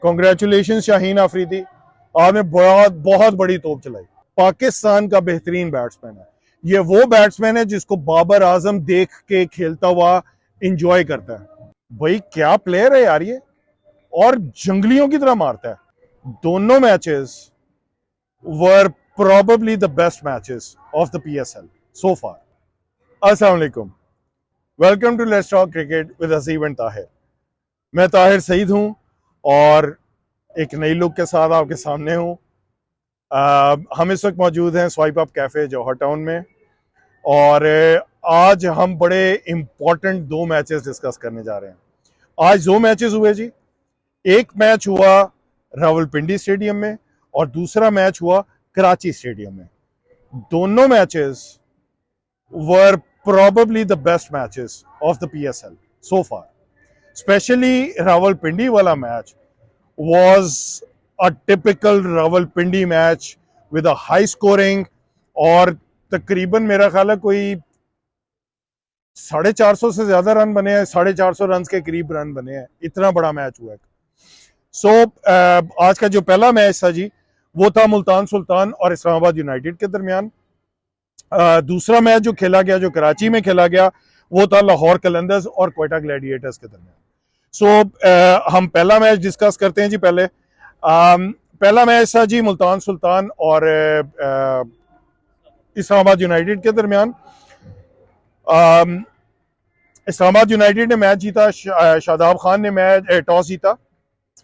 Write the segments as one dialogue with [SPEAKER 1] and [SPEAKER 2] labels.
[SPEAKER 1] Congratulation Shaheen Afridi, आपने बहुत बहुत बड़ी तोप चलाई। पाकिस्तान का बेहतरीन बैट्समैन है ये, वो बैट्समैन है जिसको बाबर आजम देख के खेलता हुआ इंजॉय करता है। भाई क्या प्लेयर है यार ये, और जंगलियों की तरह मारता है। दोनों matches were probably the best matches of the PSL so far. Assalamu alaikum. Welcome to Let's Talk Cricket with Haseeb and Tahir. मैं ताहिर सईद हूं और एक नई लुक के साथ आपके सामने हूं। हम इस वक्त मौजूद हैं स्वाइप अप कैफे जौहर टाउन में, और आज हम बड़े इंपॉर्टेंट दो मैचेस डिस्कस करने जा रहे हैं। आज दो मैचेस हुए जी। एक मैच हुआ रावलपिंडी स्टेडियम में और दूसरा मैच हुआ कराची स्टेडियम में। दोनों matches were probably the best matches of the PSL so far. Especially Rawalpindi वाला match was a typical Rawalpindi match with a high scoring, और तकरीबन मेरा ख्याल है कोई 450 से ज्यादा रन बने हैं, 450 रन के करीब रन बने हैं। इतना बड़ा मैच हुआ है। आज का जो पहला मैच था जी, वो था मुल्तान सुल्तान और इस्लामाबाद यूनाइटेड के दरमियान। दूसरा मैच जो खेला गया, जो कराची में खेला गया, वो था लाहौर कलंदर्स और क्वेटा ग्लैडिएटर्स के दरमियान। हम पहला मैच डिस्कस करते हैं जी। पहला मैच था जी मुल्तान सुल्तान और इस्लामाबाद यूनाइटेड के दरमियान। इस्लामाबाद यूनाइटेड ने मैच जीता, शादाब खान ने मैच टॉस जीता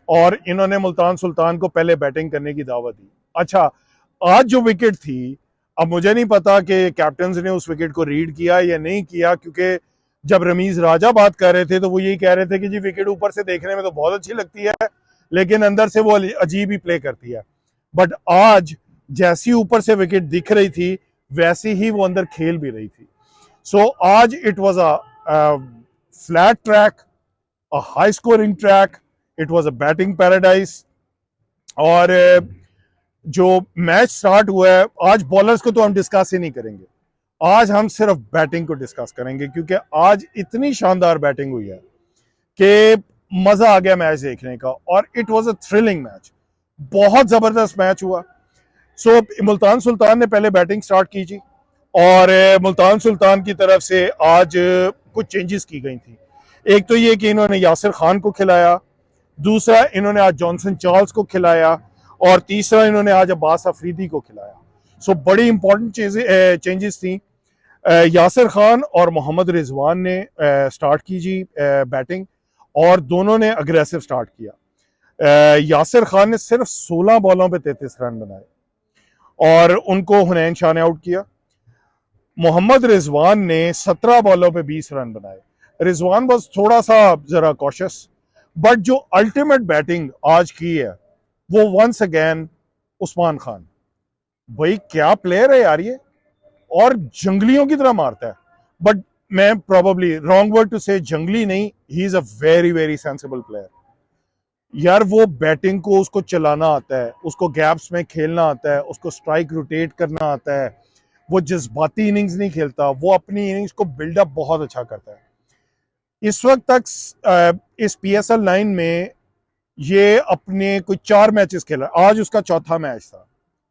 [SPEAKER 1] और इन्होंने मुल्तान सुल्तान को पहले बैटिंग करने की दावत दी। अच्छा, आज जो विकेट थी, अब मुझे नहीं पता कि कैप्टन ने उस विकेट को रीड किया या नहीं किया, क्योंकि जब रमीज राजा बात कर रहे थे तो वो यही कह रहे थे कि जी विकेट ऊपर से देखने में तो बहुत अच्छी लगती है, लेकिन अंदर से वो अजीब ही प्ले करती है। बट आज जैसी ऊपर से विकेट दिख रही थी वैसी ही वो अंदर खेल भी रही थी। सो आज it was a flat track, a high scoring track, it was a batting paradise. और जो मैच स्टार्ट हुआ है, आज बॉलर्स को तो हम डिस्कस ही नहीं करेंगे, आज हम सिर्फ बैटिंग को डिस्कस करेंगे, क्योंकि आज इतनी शानदार बैटिंग हुई है कि मजा आ गया मैच देखने का। और it was a thrilling match, बहुत जबरदस्त मैच हुआ। मुल्तान सुल्तान ने पहले बैटिंग स्टार्ट की जी, और मुल्तान सुल्तान की तरफ से आज कुछ चेंजेस की गई थी। एक तो ये कि इन्होंने यासिर खान को खिलाया, दूसरा इन्होंने आज जॉनसन चार्ल्स को खिलाया, और तीसरा इन्होंने आज अब्बास अफरीदी को खिलाया। बड़ी इंपॉर्टेंट चेंजेस थी। यासिर खान और मोहम्मद रिजवान ने स्टार्ट की जी बैटिंग, और दोनों ने अग्रेसिव स्टार्ट किया। यासिर खान ने सिर्फ 16 बॉलों पे 33 रन बनाए और उनको हुनैन शाह ने आउट किया। मोहम्मद रिजवान ने 17 बॉलों पे 20 रन बनाए। रिजवान बस थोड़ा सा जरा कॉशियस, बट जो अल्टीमेट बैटिंग आज की है वो वंस अगेन उस्मान खान। भाई क्या प्लेयर है यार ये, और जंगलियों की तरह मारता है। बट मैं प्रोबेबली रॉन्ग वर्ड टू से जंगली नहीं, he is a very very sensible player यार। वो बैटिंग को उसको चलाना आता है, उसको गैप्स में खेलना आता है, उसको स्ट्राइक रोटेट करना आता है। वो जज्बाती इनिंग्स नहीं खेलता, वो अपनी इनिंग्स को बिल्डअप बहुत अच्छा करता है। इस वक्त तक इस PSL 9 में ये अपने कोई 4 मैचेस खेला, आज उसका चौथा मैच था।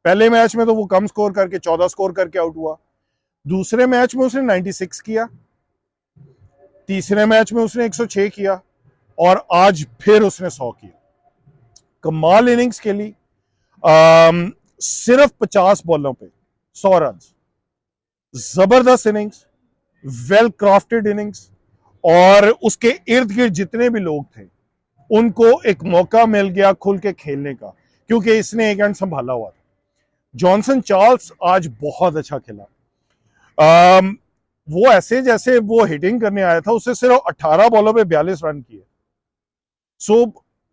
[SPEAKER 1] पहले मैच में तो वो कम स्कोर करके 14 स्कोर करके आउट हुआ, दूसरे मैच में उसने 96 किया, तीसरे मैच में उसने 106 किया, और आज फिर उसने 100 किया। कमाल इनिंग्स खेली, सिर्फ 50 बॉलों पे 100 रन। जबरदस्त इनिंग्स, वेल क्राफ्टेड इनिंग्स, और उसके इर्द गिर्द जितने भी लोग थे उनको एक मौका मिल गया खुल के खेलने का, क्योंकि इसने एक एंड संभाला हुआ था। जॉनसन चार्ल्स आज बहुत अच्छा खेला। वो ऐसे जैसे वो हिटिंग करने आया था, उससे सिर्फ 18 बॉलों पे 42 रन किए।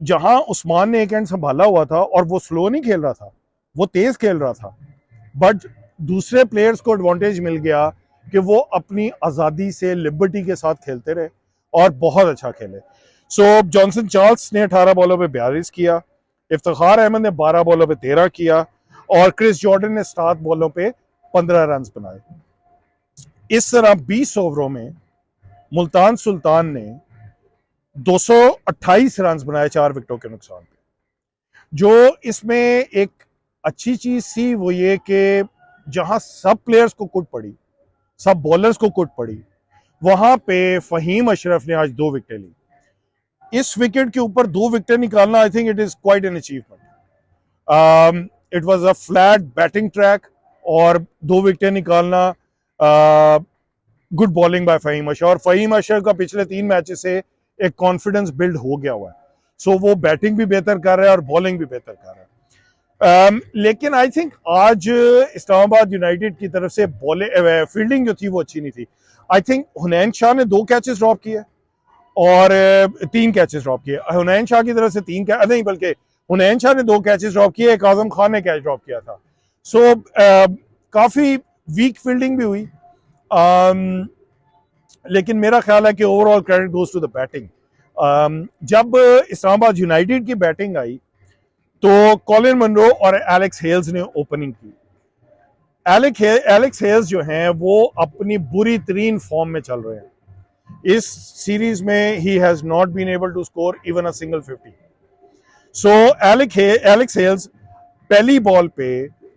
[SPEAKER 1] जहां उस्मान ने एक एंड संभाला हुआ था, और वो स्लो नहीं खेल रहा था, वो तेज खेल रहा था, बट दूसरे प्लेयर्स को एडवांटेज मिल गया कि वो अपनी आजादी से, लिबर्टी के साथ खेलते रहे और बहुत अच्छा खेले। जॉनसन चार्ल्स ने 18 बॉलों पे 42 किया, इफ्तिखार अहमद ने 12 बॉलों पे 13 किया, और क्रिस जॉर्डन ने 7 बॉलों पे 15 रन बनाए। इस तरह 20 ओवरों में मुल्तान सुल्तान ने 228 रन बनाए 4 विकेटों के नुकसान पे। जो इसमें एक अच्छी चीज थी वो ये कि जहां सब प्लेयर्स को कुट पड़ी, सब बॉलर्स को कुट पड़ी, वहां पे फहीम अशरफ ने आज 2 विकेटें ली। इस विकेट के ऊपर 2 विकेट निकालना, I think it is quite an achievement. It was a flat batting track और 2 विकेटें निकालना, good bowling by Fahim Ashraf. और फहीम अशरफ का पिछले 3 मैचेस से एक कॉन्फिडेंस बिल्ड हो गया हुआ है, सो वो बैटिंग भी बेहतर कर रहा है और बॉलिंग भी बेहतर कर रहा है। लेकिन आई थिंक आज इस्लामाबाद यूनाइटेड की तरफ से फील्डिंग जो थी वो अच्छी नहीं थी। आई थिंक हुनैन शाह ने 2 कैचेस ड्रॉप किए और 3 कैचेस ड्रॉप किए। हुनैन शाह की तरफ से 3 कैच नहीं, बल्कि हुनैन शाह ने 2 कैचेस ड्रॉप किए, एक आजम खान ने कैच ड्रॉप किया था। सो काफी वीक फील्डिंग भी हुई। लेकिन मेरा ख्याल है कि overall credit goes to the batting. जब इस्लामाबाद यूनाइटेड की बैटिंग आई तो कॉलिन मनरो और एलेक्स हेल्स ने ओपनिंग की। एलेक्स हेल्स जो हैं वो अपनी बुरी तरीन फॉर्म में चल रहे हैं। इस सीरीज में ही has not been able to score even a single 50। So Alex Hales पहली बॉल पे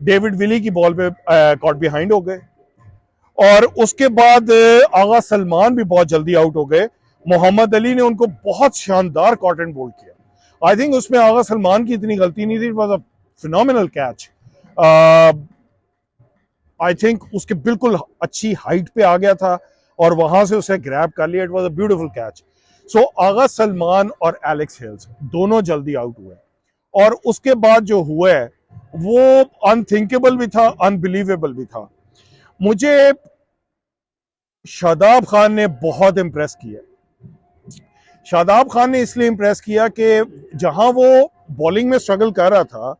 [SPEAKER 1] डेविड विली की बॉल पे कॉट बिहाइंड हो गए और उसके बाद आगा सलमान भी बहुत जल्दी आउट हो गए। मोहम्मद अली ने उनको बहुत शानदार कॉट एंड बोल्ड किया। आई थिंक उसमें आगा सलमान की इतनी गलती नहीं थी, it was a phenomenal catch. I think उसके बिल्कुल अच्छी हाइट पे आ गया था और वहां से उसे ग्रैब कर लिया। It was a beautiful catch. So Agha Salman और एलेक्स हेल्स दोनों जल्दी आउट हुए और उसके बाद जो हुआ है वो अनथिंकेबल भी था, अनबिलीवेबल भी था। मुझे शादाब खान ने बहुत इंप्रेस किया। शादाब खान ने इसलिए इंप्रेस किया कि जहां वो बॉलिंग में स्ट्रगल कर रहा था,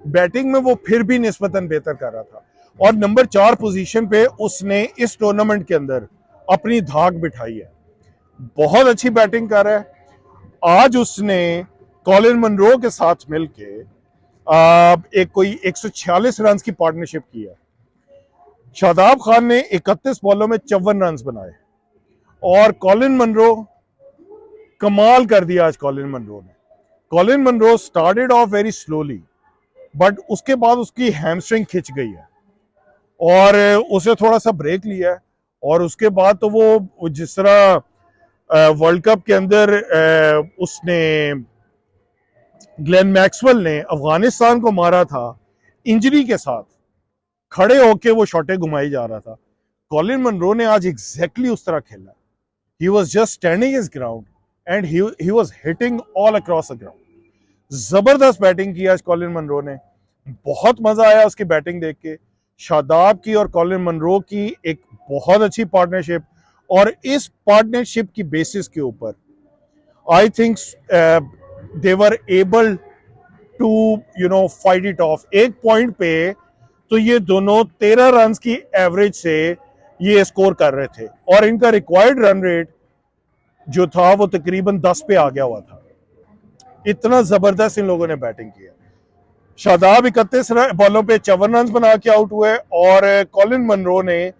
[SPEAKER 1] बैटिंग में वो फिर भी निस्बतन बेहतर कर रहा था और नंबर 4 पोजीशन पे उसने इस टूर्नामेंट के अंदर अपनी धाक बिठाई है। बहुत अच्छी बैटिंग कर रहा है। आज उसने कॉलिन मनरो के साथ मिलके एक कोई 146 रन की पार्टनरशिप की है। शादाब खान ने 31 बॉलों में 54 रन बनाए और कॉलिन मनरो कमाल कर दिया आज कॉलिन मनरो ने। Colin Munro started off very slowly but उसके बाद उसकी हैमस्ट्रिंग खिंच गई है और उसे थोड़ा सा ब्रेक लिया है और उसके बाद तो वो जिस तरह वर्ल्ड कप के अंदर उसने ग्लेन मैक्सवेल ने अफगानिस्तान को मारा था इंजरी के साथ, खड़े होके वो शॉटें घुमाई जा रहा था, कॉलिन मनरो ने आज एग्जैक्टली उस तरह खेला। He was just standing his ground and he was hitting all across the ground. जबरदस्त बैटिंग की आज कॉलिन मनरो ने। बहुत मजा आया उसकी बैटिंग देख के। शादाब की और कॉलिन मनरो की एक बहुत अच्छी पार्टनरशिप और इस पार्टनरशिप की बेसिस के ऊपर I think they were able to fight it off. एक पॉइंट पे तो ये दोनों 13 रन की एवरेज से ये स्कोर कर रहे थे और इनका रिक्वायर्ड रन रेट जो था वो तकरीबन 10 पे आ गया हुआ था। इतना जबरदस्त इन लोगों ने बैटिंग किया। शादाब 31 बॉलों पे 54 रन बना के आउट हुए और कॉलिन मनरो ने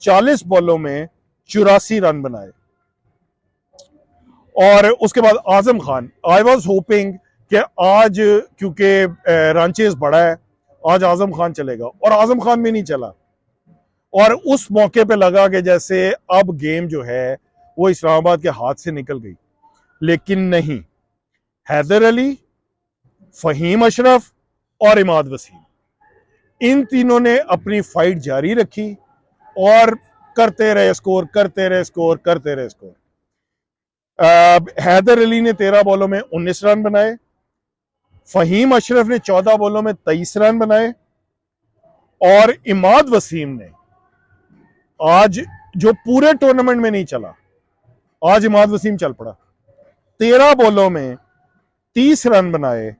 [SPEAKER 1] 40 बॉलों में 84 रन बनाए। और उसके बाद Azam Khan, I was hoping कि आज क्योंकि रन चेज बड़ा है आज आजम खान चलेगा और आजम खान भी नहीं चला और उस मौके पे लगा कि जैसे अब गेम जो है वो इस्लामाबाद के हाथ से निकल गई, लेकिन नहीं। हैदर अली, फहीम अशरफ और इमाद वसीम, इन तीनों ने अपनी फाइट जारी रखी और करते रहे स्कोर, करते रहे स्कोर, करते रहे स्कोर। हैदर अली ने 13 बॉलों में 19 रन बनाए, फहीम अशरफ ने 14 बॉलों में 23 रन बनाए और इमाद वसीम ने आज जो पूरे टूर्नामेंट में नहीं चला, आज इमाद वसीम चल पड़ा। 13 बॉलों में 30 रन बनाए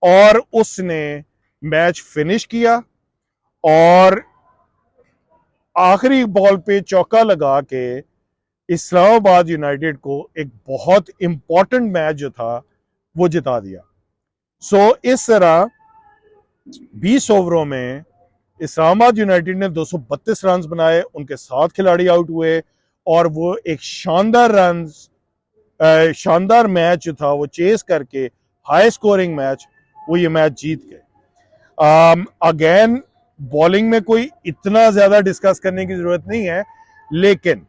[SPEAKER 1] और उसने मैच फिनिश किया और आखिरी बॉल पे चौका लगा के इस्लामाबाद यूनाइटेड को एक बहुत इंपॉर्टेंट मैच जो था वो जिता दिया। सो इस तरह 20 ओवरों में इस्लामाबाद यूनाइटेड ने 232 रन बनाए, उनके 7 खिलाड़ी आउट हुए और वो एक शानदार मैच जो था वो चेस करके हाई स्कोरिंग मैच वो ये मैच जीत गए। अगेन बॉलिंग में कोई इतना ज्यादा डिस्कस करने की जरूरत नहीं है, लेकिन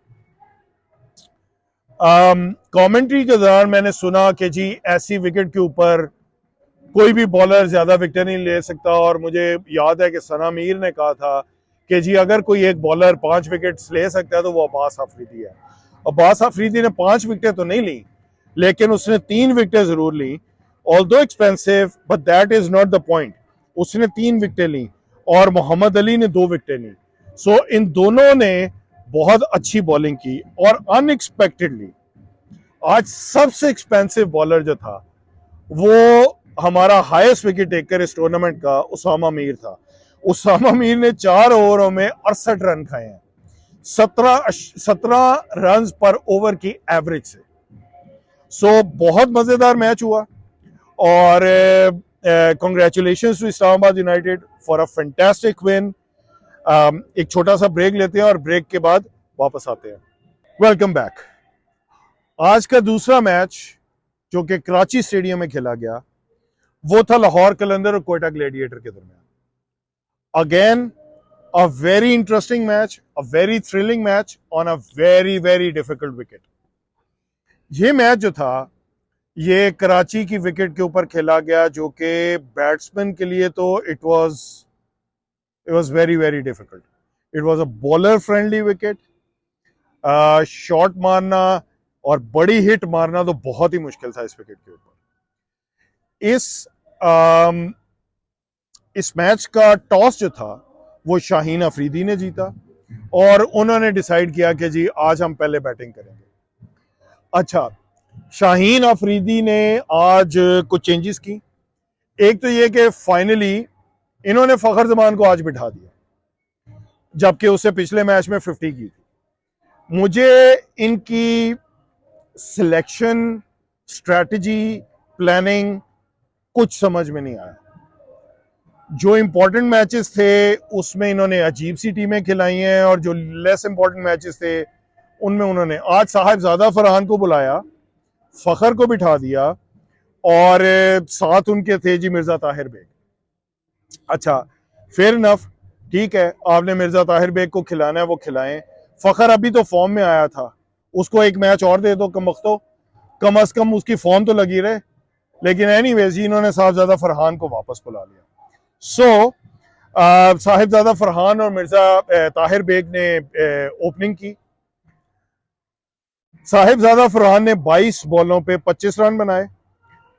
[SPEAKER 1] कमेंट्री के दौरान मैंने सुना कि जी ऐसी विकेट के ऊपर कोई भी बॉलर ज्यादा विकेट नहीं ले सकता, और मुझे याद है कि सना मीर ने कहा था कि जी अगर कोई एक बॉलर 5 विकेट्स ले सकता है तो वो अब्बास अफरीदी है। अब्बास अफरीदी ने 5 विकेटें तो नहीं ली, लेकिन उसने 3 विकेटें जरूर ली, although expensive but that is not the point. उसने 3 विकेटें ली और मोहम्मद अली ने 2 विकेटें ली। सो इन दोनों ने बहुत अच्छी बॉलिंग की, और अनएक्सपेक्टेडली आज सबसे एक्सपेंसिव बॉलर जो था वो हमारा हाईएस्ट विकेट टेकर इस टूर्नामेंट का उसामा मीर था। उसामा मीर ने 4 ओवरों में 68 रन खाए हैं, 17 रन पर ओवर की एवरेज से। सो बहुत मजेदार मैच हुआ, और congratulations to Islamabad United for a fantastic win. एक छोटा सा ब्रेक लेते हैं और ब्रेक के बाद वापस आते हैं। Welcome back. आज का दूसरा मैच जो कि कराची स्टेडियम में खेला गया वो था लाहौर कलंदर और कोयटा ग्लैडिएटर के दरमियान। Again a very interesting match, a very thrilling match on a very very difficult wicket. ये मैच जो था ये कराची की विकेट के ऊपर खेला गया, जो कि बैट्समैन के लिए तो it was very very difficult. It was a bowler friendly wicket. Shot मारना और बड़ी हिट मारना तो बहुत ही मुश्किल था इस विकेट के ऊपर। इस मैच का टॉस जो था वो शाहीन अफरीदी ने जीता, और उन्होंने डिसाइड किया कि जी आज हम पहले बैटिंग करेंगे। अच्छा, शाहीन अफरीदी ने आज कुछ चेंजेस की। एक तो ये कि फाइनली इन्होंने फखर जमान को आज बिठा दिया, जबकि उससे पिछले मैच में 50 की थी। मुझे इनकी सिलेक्शन, स्ट्रेटजी, प्लानिंग कुछ समझ में नहीं आया। जो इंपॉर्टेंट मैचेस थे उसमें इन्होंने अजीब सी टीमें खिलाई हैं, और जो लेस इंपॉर्टेंट मैचेस थे उनमें उन्होंने आज साहिबजादा फरहान को बुलाया, फखर को बिठा दिया, और साथ उनके थे जी मिर्जा ताहिर बेग। अच्छा, फेयर इनफ, ठीक है, आपने मिर्जा ताहिर बेग को खिलाना है वो खिलाएं। फखर अभी तो फॉर्म में आया था, उसको एक मैच और दे दो, कम अज कम उसकी फॉर्म तो लगी रहे। लेकिन एनीवेज इन्होंने साहिबजादा फरहान को वापस बुला लिया। सो साहिबजादा फरहान और मिर्जा ताहिर बेग ने ओपनिंग की। साहिबजादा फरहान ने 22 बॉलों पे 25 रन बनाए,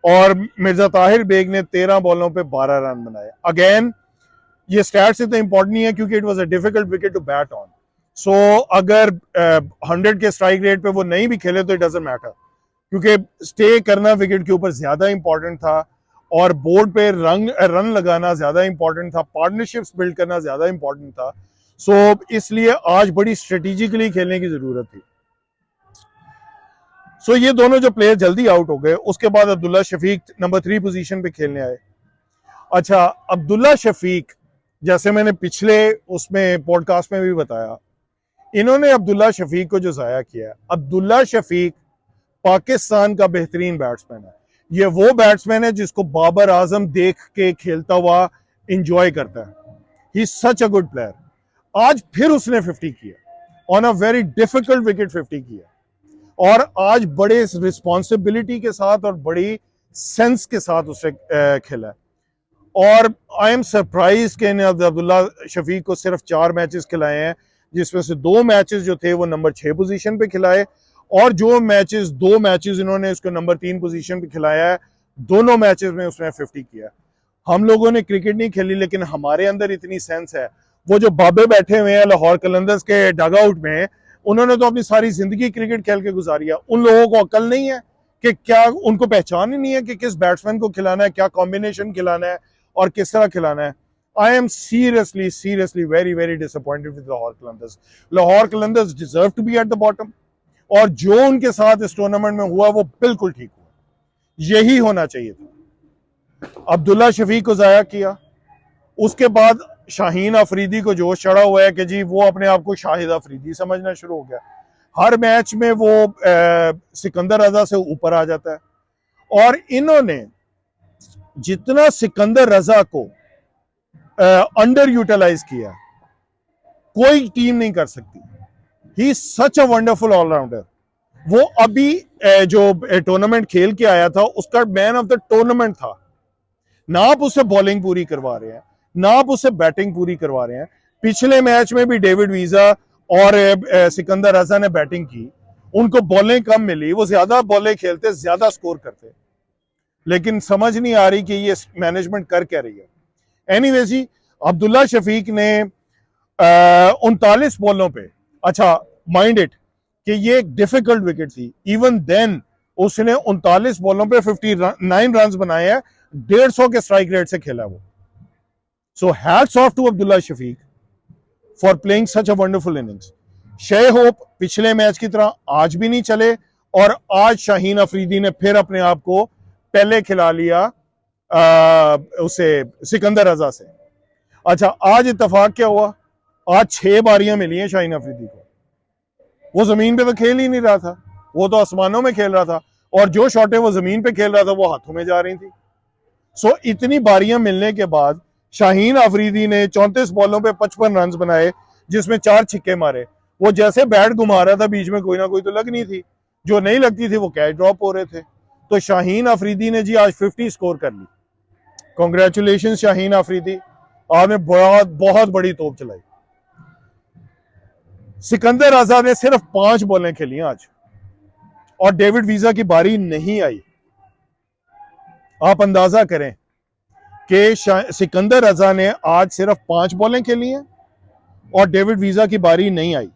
[SPEAKER 1] और मिर्जा ताहिर बेग ने 13 बॉलों पे 12 रन बनाए। अगेन ये स्टैट्स इतना इंपॉर्टेंट नहीं है क्योंकि it was a difficult wicket to bat on. So अगर 100 के स्ट्राइक रेट पे वो नहीं भी खेले तो इट डजंट मैटर, क्योंकि स्टे करना विकेट के ऊपर ज्यादा इंपॉर्टेंट था, और बोर्ड पे रन लगाना ज्यादा इंपॉर्टेंट था, पार्टनरशिप्स बिल्ड करना ज्यादा इंपॉर्टेंट था। सो इसलिए आज बड़ी स्ट्रेटेजिकली खेलने की जरूरत थी। सो ये दोनों जो प्लेयर जल्दी आउट हो गए। उसके बाद अब्दुल्ला शफीक नंबर 3 पोजीशन पे खेलने आए। अच्छा, अब्दुल्ला शफीक, जैसे मैंने पिछले उसमें पॉडकास्ट में भी बताया, इन्होंने अब्दुल्ला शफीक को जो जाया किया है। अब्दुल्ला शफीक पाकिस्तान का बेहतरीन बैट्समैन है। ये वो बैट्समैन है जिसको बाबर आजम देख के खेलता हुआ इंजॉय करता है। ही सच अ गुड प्लेयर। आज फिर उसने 50 किया on a very difficult wicket, 50 किया, और आज बड़े रिस्पॉन्सिबिलिटी के साथ और बड़ी सेंस के साथ उसे खेला है। और आई एम सरप्राइज कि अब्दुल्ला शफीक को सिर्फ 4 मैचेस खिलाए हैं, जिसमें से 2 मैचेस जो थे वो नंबर 6 पोजीशन पे खिलाए, और जो मैचेस 2 मैचेस इन्होंने उसको नंबर 3 पोजीशन पे खिलाया है, दोनों मैचेस में उसने 50 किया। हम लोगों ने क्रिकेट नहीं खेली, लेकिन हमारे अंदर इतनी सेंस है। वो जो बाबे बैठे हुए हैं लाहौर कलंदर्स के डग आउट में, उन्होंने तो अपनी सारी जिंदगी क्रिकेट खेल के गुजारी है। उन लोगों को अकल नहीं है कि क्या, उनको पहचान ही नहीं है कि किस बैट्समैन को खिलाना है, क्या कॉम्बिनेशन खिलाना है और किस तरह खिलाना है। I am seriously very very disappointed with Lahore Qalandars. Lahore Qalandars deserve to be at the bottom, और जो उनके साथ इस टूर्नामेंट में हुआ वो बिल्कुल ठीक हुआ, यही होना चाहिए था। अब्दुल्ला शफीक को जाया किया। उसके बाद शाहीन अफरीदी को जोश चढ़ा हुआ है कि जी वो अपने आप को शाहिद अफरीदी समझना शुरू हो गया। हर मैच में वो सिकंदर रजा से ऊपर आ जाता है। और इन्होंने जितना सिकंदर रजा को अंडर यूटिलाइज किया कोई टीम नहीं कर सकती। ही सच अ वंडरफुल ऑलराउंडर। वो अभी जो टूर्नामेंट खेल के आया था उसका मैन ऑफ द टूर्नामेंट था। ना आप उसे बॉलिंग पूरी करवा रहे हैं, ना आप उसे बैटिंग पूरी करवा रहे हैं। पिछले मैच में भी डेविड वीजा और सिकंदर रजा ने बैटिंग की, उनको बॉलिंग कम मिली, वो ज्यादा बॉलें खेलते, ज्यादा स्कोर करते, लेकिन समझ नहीं आ रही कि ये मैनेजमेंट कर क्या रही है। एनीवेज जी, अब्दुल्ला शफीक ने 39 बॉलों पे, अच्छा माइंड इट कि ये एक डिफिकल्ट विकेट थी, इवन देन उसने 39 बॉलों पे 59 रन बनाए हैं, 150 के स्ट्राइक रेट से खेला वो। So hats off to Abdullah Shafique for playing such a wonderful innings. Shai Hope पिछले मैच की तरह आज भी नहीं चले, और आज शाहीन अफरीदी ने फिर अपने आप को पहले खिला लिया उसे सिकंदर रजा से। अच्छा, आज इत्तेफाक क्या हुआ, आज 6 बारियां मिली हैं शाहीन अफरीदी को। वो जमीन पे तो खेल ही नहीं रहा था, वो तो आसमानों में खेल रहा था, और जो शॉटें वो जमीन पे खेल रहा था वो हाथों में जा रही थी। सो इतनी बारियां मिलने के बाद शाहीन अफरीदी ने 34 बॉलों पे 55 रन बनाए, जिसमें 4 छिक्के मारे। वो जैसे बैट घुमा रहा था बीच में कोई ना कोई तो लगनी थी, जो नहीं लगती थी वो कैच ड्रॉप हो रहे थे। तो शाहीन अफरीदी ने जी आज 50 स्कोर कर ली। कॉन्ग्रेचुलेशन शाहीन अफरीदी, आपने बहुत बहुत बड़ी तोप चलाई। सिकंदर रजा ने सिर्फ 5 बॉलें खेली आज, और डेविड वीजा की बारी नहीं आई। आप अंदाजा करें कि सिकंदर रजा ने आज सिर्फ 5 बॉलें खेली हैं और डेविड वीजा की बारी नहीं आई।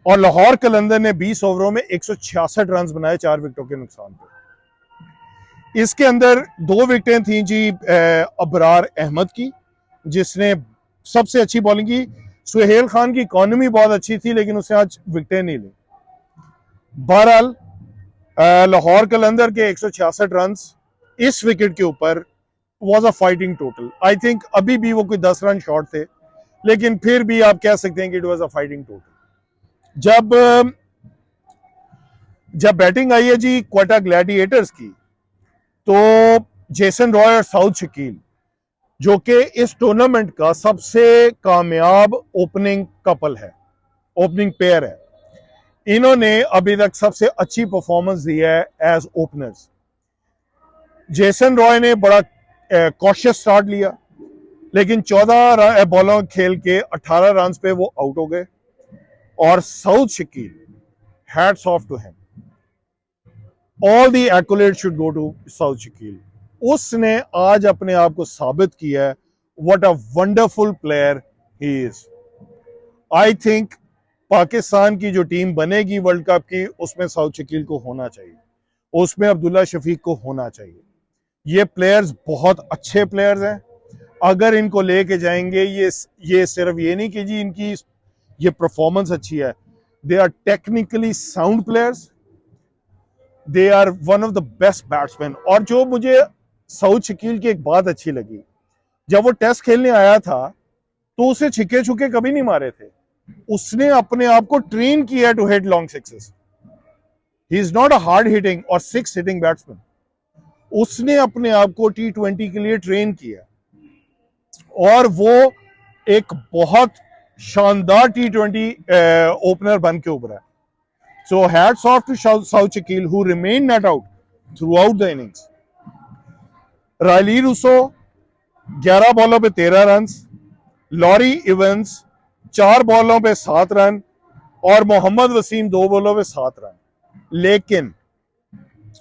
[SPEAKER 1] और लाहौर कलंदर ने 20 ओवरों में 166 रन बनाए 4 विकेटों के नुकसान पर। इसके अंदर 2 विकेटें थी जी अबरार अहमद की, जिसने सबसे अच्छी बॉलिंग की। सुहेल खान की इकॉनमी बहुत अच्छी थी, लेकिन उसने आज विकेटें नहीं ली। बहरहाल लाहौर कलंदर के 166 रन इस विकेट के ऊपर was a fighting total. I think अभी भी वो कोई 10 रन शॉर्ट थे, लेकिन फिर भी आप कह सकते हैं कि it was a fighting total. जब बैटिंग आई है जी क्वेटा ग्लैडिएटर्स की, तो जेसन रॉय और साउथ शकील, जो कि इस टूर्नामेंट का सबसे कामयाब ओपनिंग कपल है, ओपनिंग पेयर है, इन्होंने अभी तक सबसे अच्छी परफॉर्मेंस दी है एज ओपनर्स। जेसन रॉय ने बड़ा कॉशियस स्टार्ट लिया, लेकिन 14 बॉलों खेल के 18 रन पे वो आउट हो गए। और Saud Shakeel, hats off to him, all the accolades should go to Saud Shakeel. उसने आज अपने आप को साबित किया है what a wonderful player he is. I think Pakistan की जो टीम बनेगी वर्ल्ड कप की, उसमें साउथ शकील को होना चाहिए, उसमें अब्दुल्ला शफीक को होना चाहिए। ये प्लेयर्स बहुत अच्छे प्लेयर्स हैं, अगर इनको लेके जाएंगे, ये सिर्फ ये नहीं कि जी इनकी ये परफॉर्मेंस अच्छी है, they are technically sound players, they are one of the best batsman. और जो मुझे साउथ शकील की एक बात अच्छी लगी, जब वो टेस्ट खेलने आया था तो उसे छिक्के छुके कभी नहीं मारे थे, उसने अपने आप को ट्रेन किया to hit long sixes. He is not a hard hitting और 6 हिटिंग बैट्समैन। उसने अपने आप को T20 के लिए ट्रेन किया, और वो एक बहुत शानदार T20 ओपनर बन के उभरा है। So hats off to Saud Shakeel who remain not out throughout the innings. Rilee Rossouw 11 बॉलों पे 13 रन, लॉरी इवेंस 4 बॉलों पे 7 रन, और मोहम्मद वसीम 2 बॉलों पे 7 रन। लेकिन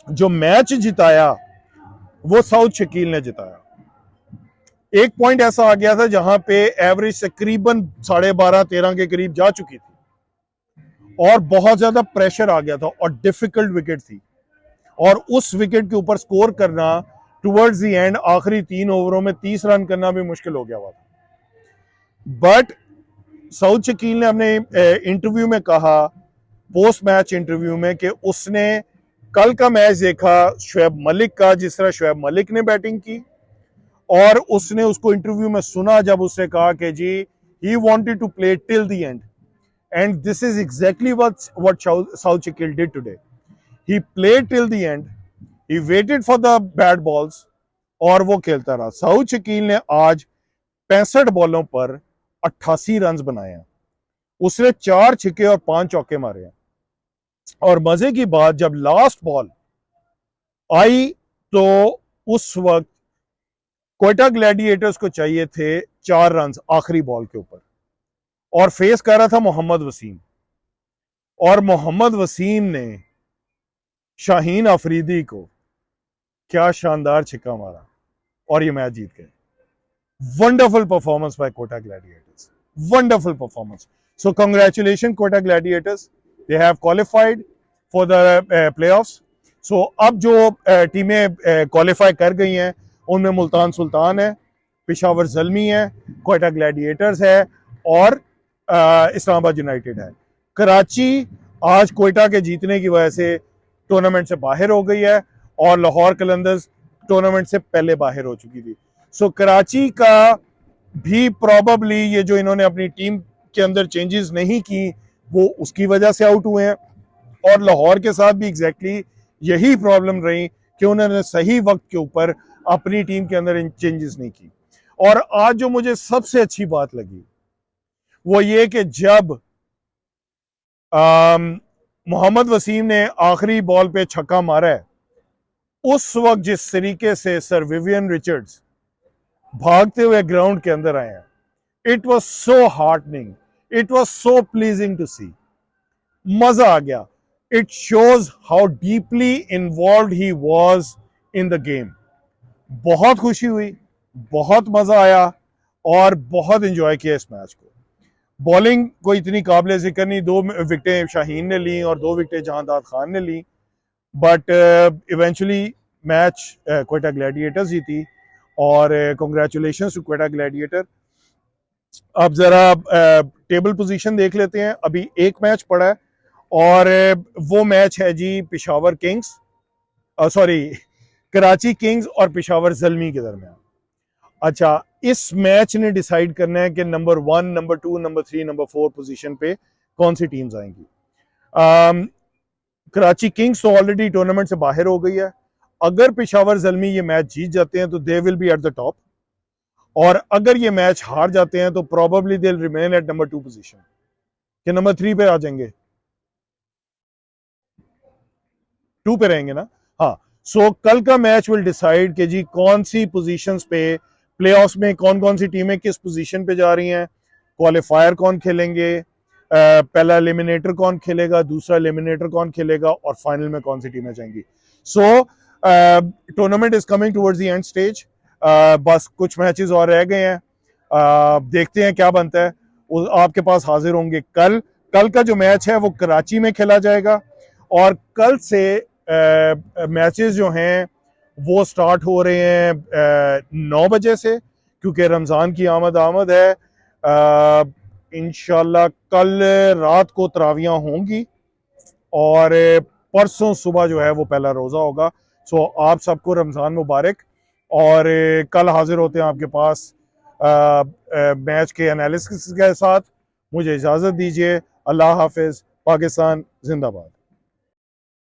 [SPEAKER 1] जो मैच जिताया वो साउथ शकील ने जिताया। एक पॉइंट ऐसा आ गया था जहां पे एवरेज तकरीबन 12.5-13 के करीब जा चुकी थी, और बहुत ज्यादा प्रेशर आ गया था, और डिफिकल्ट विकेट थी, और उस विकेट के ऊपर स्कोर करना टुवर्ड्स द एंड, आखिरी 3 ओवरों में 30 रन करना भी मुश्किल हो गया हुआ था। बट साउथ शकील ने अपने इंटरव्यू में कहा, पोस्ट मैच इंटरव्यू में, कि उसने कल का मैच देखा शुएब मलिक का, जिस तरह शुएब मलिक ने बैटिंग की, और उसने उसको इंटरव्यू में सुना जब उसने कहा कि जी he wanted to play till the end, and this is exactly what Saud Shakeel did today. He played till the end, he waited for the bad balls और वो खेलता रहा। सऊद शकील ने आज 65 बॉलों पर 88 रन बनाए हैं। उसने 4 छक्के और 5 चौके मारे हैं। और मजे की बात, जब लास्ट बॉल आई तो उस वक्त कोयटा ग्लैडिएटर्स को चाहिए थे 4 रन आखिरी बॉल के ऊपर, और फेस कर रहा था मोहम्मद वसीम। और मोहम्मद वसीम ने शाहीन अफरीदी को क्या शानदार छक्का मारा और ये मैच जीत गए। Wonderful performance by Quetta Gladiators, wonderful performance. So congratulation Quetta Gladiators, they have qualified for the playoffs. So अब जो टीमें क्वालिफाई कर गई हैं उनमें मुल्तान सुल्तान है, पेशावर ज़ल्मी है, कोयटा ग्लैडिएटर्स है और इस्लामाबाद यूनाइटेड है। कराची आज कोयटा के जीतने की वजह से टूर्नामेंट से बाहर हो गई है और लाहौर कलंदर्स टूर्नामेंट से पहले बाहर हो चुकी थी। सो कराची का भी प्रॉबली ये जो इन्होंने अपनी टीम के अंदर चेंजेस नहीं की वो उसकी वजह से आउट हुए हैं। और लाहौर के साथ भी एग्जैक्टली यही प्रॉब्लम रही कि उन्होंने सही वक्त के ऊपर अपनी टीम के अंदर चेंजेस नहीं की। और आज जो मुझे सबसे अच्छी बात लगी वो ये कि जब मोहम्मद वसीम ने आखिरी बॉल पे छक्का मारा है, उस वक्त जिस तरीके से सर विवियन रिचर्ड्स भागते हुए ग्राउंड के अंदर आए हैं, it was so heartening, it was so pleasing to see. मजा आ गया। It shows how deeply involve he was in the game. बहुत खुशी हुई, बहुत मजा आया और बहुत इंजॉय किया इस मैच को। बॉलिंग कोई इतनी काबिल जिक्र नहीं, 2 विकेटें शाहीन ने ली और 2 विकेटें जहांदाद खान ने ली, but eventually match Quetta Gladiators जीती और कांग्रेचुलेशंस टू कोयटा ग्लैडिएटर। अब जरा टेबल पोजीशन देख लेते हैं। अभी एक मैच पड़ा है और वो मैच है जी Peshawar Kings, sorry Karachi Kings और पेशावर ज़ल्मी के दरमियान। अच्छा, इस मैच ने डिसाइड करना है कि number 1, number 2, number 3, number 4 position पे कौन सी टीम्स आएंगी। कराची किंग्स तो ऑलरेडी टूर्नामेंट से बाहर हो गई है। अगर पेशावर ज़ल्मी ये मैच जीत जाते हैं तो they will be at the top, और अगर ये मैच हार जाते हैं तो probably they will remain at number 2 position, कि नंबर 3 पे आ जाएंगे, 2 पे रहेंगे ना। हाँ, सो कल का मैच विल डिसाइड कि जी कौन सी पोजीशंस पे प्लेऑफ्स में कौन कौन सी टीमें किस पोजीशन पे जा रही हैं, क्वालिफायर कौन खेलेंगे, पहला एलिमिनेटर कौन खेलेगा, दूसरा एलिमिनेटर कौन खेलेगा और फाइनल में कौन सी टीमें जाएंगी। So tournament is coming towards the end stage. बस कुछ मैचेस और रह गए हैं, देखते हैं क्या बनता है। आपके पास हाजिर होंगे कल। कल का जो मैच है वो कराची में खेला जाएगा और कल से मैचेस जो हैं वो स्टार्ट हो रहे हैं 9 बजे से, क्योंकि रमज़ान की आमद है। इंशाल्लाह कल रात को तरावियां होंगी और परसों सुबह जो है वो पहला रोज़ा होगा। सो आप सबको रमज़ान मुबारक, और कल हाजिर होते हैं आपके पास मैच के एनालिसिस के साथ। मुझे इजाज़त दीजिए। अल्लाह हाफिज़। पाकिस्तान जिंदाबाद।